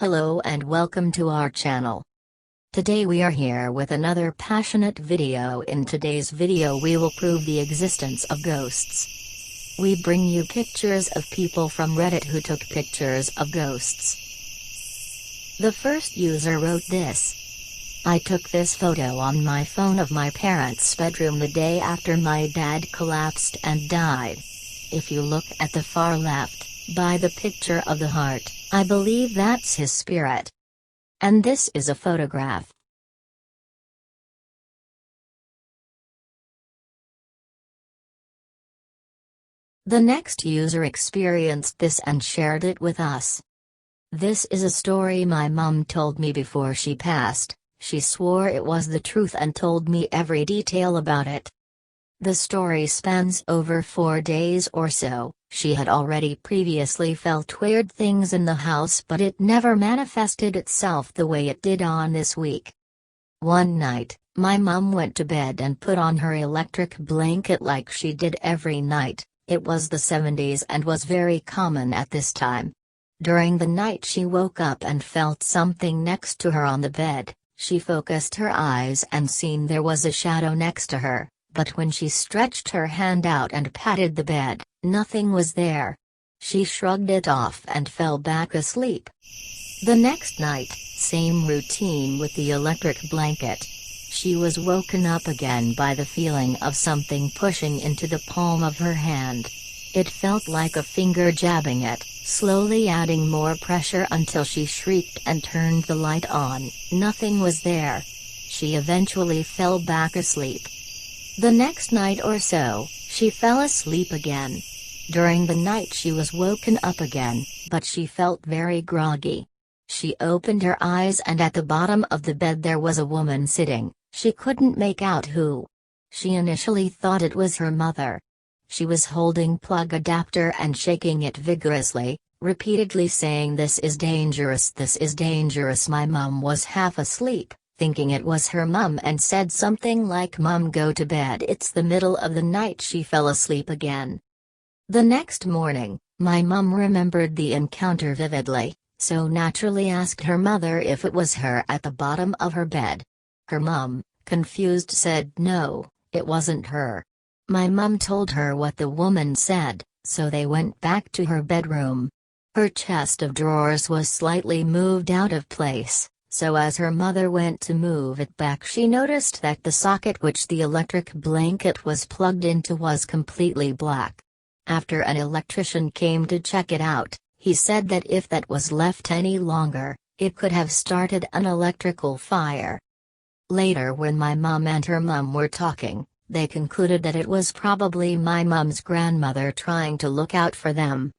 Hello and welcome to our channel. Today we are here with another passionate video. In today's video we will prove the existence of ghosts. We bring you pictures of people from Reddit who took pictures of ghosts. The first user wrote this. I took this photo on my phone of my parents' bedroom the day after my dad collapsed and died. If you look at the far left, by the picture of the heart, I believe that's his spirit. And this is a photograph. The next user experienced this and shared it with us. This is a story my mom told me before she passed. She swore it was the truth and told me every detail about it. The story spans over 4 days or so. She had already previously felt weird things in the house, but it never manifested itself the way it did on this week. One night, my mom went to bed and put on her electric blanket like she did every night. It was the 70s and was very common at this time. During the night she woke up and felt something next to her on the bed. She focused her eyes and seen there was a shadow next to her, but when she stretched her hand out and patted the bed, nothing was there. She shrugged it off and fell back asleep. The next night, same routine with the electric blanket. She was woken up again by the feeling of something pushing into the palm of her hand. It felt like a finger jabbing it, slowly adding more pressure until she shrieked and turned the light on. Nothing was there. She eventually fell back asleep. The next night or so, she fell asleep again. During the night she was woken up again, but she felt very groggy. She opened her eyes and at the bottom of the bed there was a woman sitting. She couldn't make out who. She initially thought it was her mother. She was holding plug adapter and shaking it vigorously, repeatedly saying, "This is dangerous, this is dangerous." My mom was half asleep, thinking it was her mom, and said something like, "Mom, go to bed." It's the middle of the night. She fell asleep again. The next morning, my mom remembered the encounter vividly, so naturally asked her mother if it was her at the bottom of her bed. Her mom, confused, said no, it wasn't her. My mom told her what the woman said, so they went back to her bedroom. Her chest of drawers was slightly moved out of place, so as her mother went to move it back she noticed that the socket which the electric blanket was plugged into was completely black. After an electrician came to check it out, he said that if that was left any longer, it could have started an electrical fire. Later, when my mom and her mom were talking, they concluded that it was probably my mom's grandmother trying to look out for them.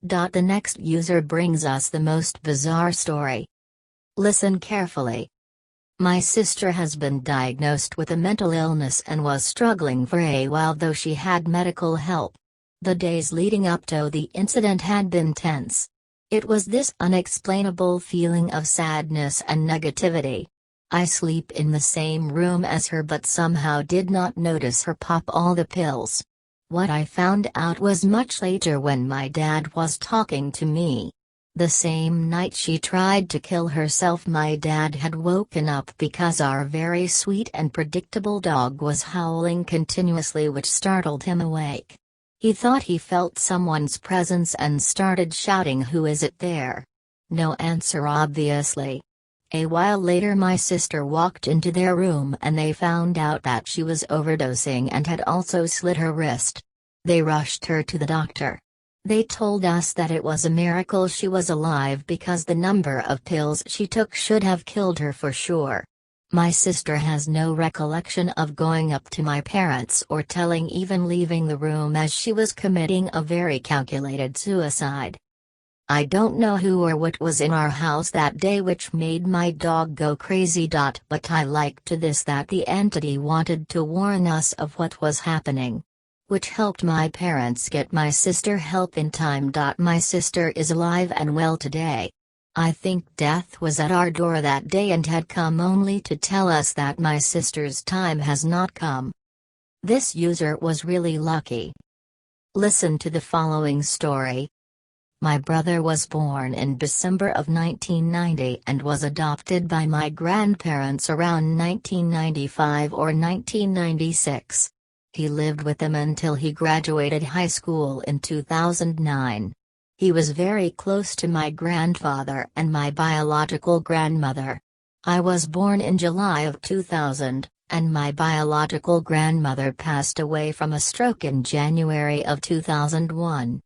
The next user brings us the most bizarre story. Listen carefully. My sister has been diagnosed with a mental illness and was struggling for a while, though she had medical help. The days leading up to the incident had been tense. It was this unexplainable feeling of sadness and negativity. I sleep in the same room as her but somehow did not notice her pop all the pills. What I found out was much later when my dad was talking to me. The same night she tried to kill herself, my dad had woken up because our very sweet and predictable dog was howling continuously, which startled him awake. He thought he felt someone's presence and started shouting, "Who is it there?" No answer, obviously. A while later my sister walked into their room and they found out that she was overdosing and had also slit her wrist. They rushed her to the doctor. They told us that it was a miracle she was alive because the number of pills she took should have killed her for sure. My sister has no recollection of going up to my parents or telling, even leaving the room, as she was committing a very calculated suicide. I don't know who or what was in our house that day which made my dog go crazy. But I liked to this that the entity wanted to warn us of what was happening, which helped my parents get my sister help in time. My sister is alive and well today. I think death was at our door that day and had come only to tell us that my sister's time has not come. This user was really lucky. Listen to the following story. My brother was born in December of 1990 and was adopted by my grandparents around 1995 or 1996. He lived with them until he graduated high school in 2009. He was very close to my grandfather and my biological grandmother. I was born in July of 2000, and my biological grandmother passed away from a stroke in January of 2001.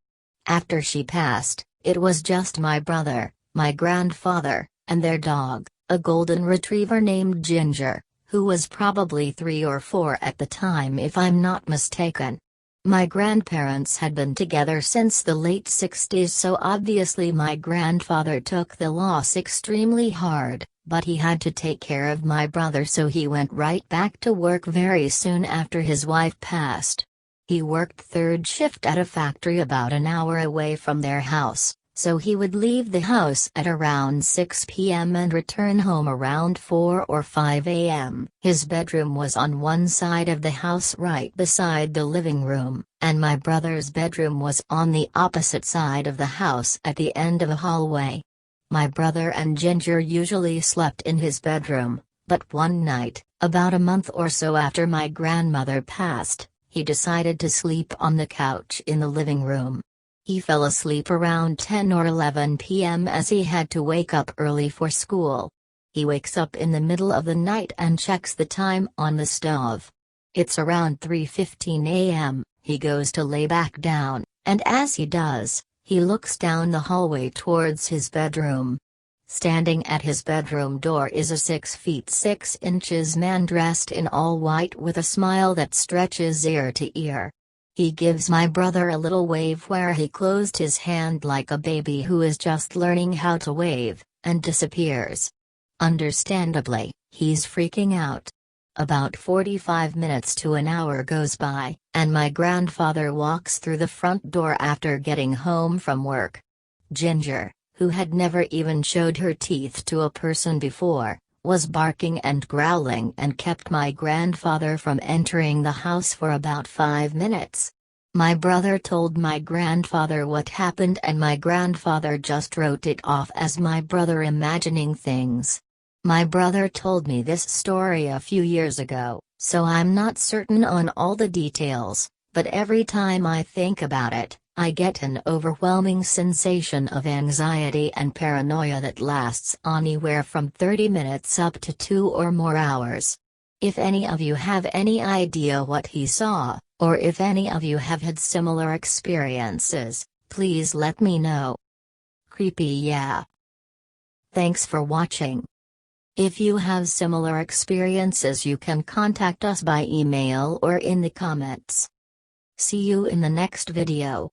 After she passed, it was just my brother, my grandfather, and their dog, a golden retriever named Ginger, who was probably 3 or 4 at the time if I'm not mistaken. My grandparents had been together since the late 60s, so obviously my grandfather took the loss extremely hard, but he had to take care of my brother, so he went right back to work very soon after his wife passed. He worked third shift at a factory about an hour away from their house, so he would leave the house at around 6 p.m. and return home around 4 or 5 a.m. His bedroom was on one side of the house right beside the living room, and my brother's bedroom was on the opposite side of the house at the end of a hallway. My brother and Ginger usually slept in his bedroom, but one night, about a month or so after my grandmother passed, he decided to sleep on the couch in the living room. He fell asleep around 10 or 11 p.m. as he had to wake up early for school. He wakes up in the middle of the night and checks the time on the stove. It's around 3:15 a.m., he goes to lay back down, and as he does, he looks down the hallway towards his bedroom. Standing at his bedroom door is a 6 feet 6 inches man dressed in all white with a smile that stretches ear to ear. He gives my brother a little wave where he closed his hand like a baby who is just learning how to wave, and disappears. Understandably, he's freaking out. About 45 minutes to an hour goes by, and my grandfather walks through the front door after getting home from work. Ginger, who had never even showed her teeth to a person before, was barking and growling and kept my grandfather from entering the house for about 5 minutes. My brother told my grandfather what happened, and my grandfather just wrote it off as my brother imagining things. My brother told me this story a few years ago, so I'm not certain on all the details, but every time I think about it, I get an overwhelming sensation of anxiety and paranoia that lasts anywhere from 30 minutes up to 2 or more hours. If any of you have any idea what he saw, or if any of you have had similar experiences, please let me know. Creepy, yeah. Thanks for watching. If you have similar experiences, you can contact us by email or in the comments. See you in the next video.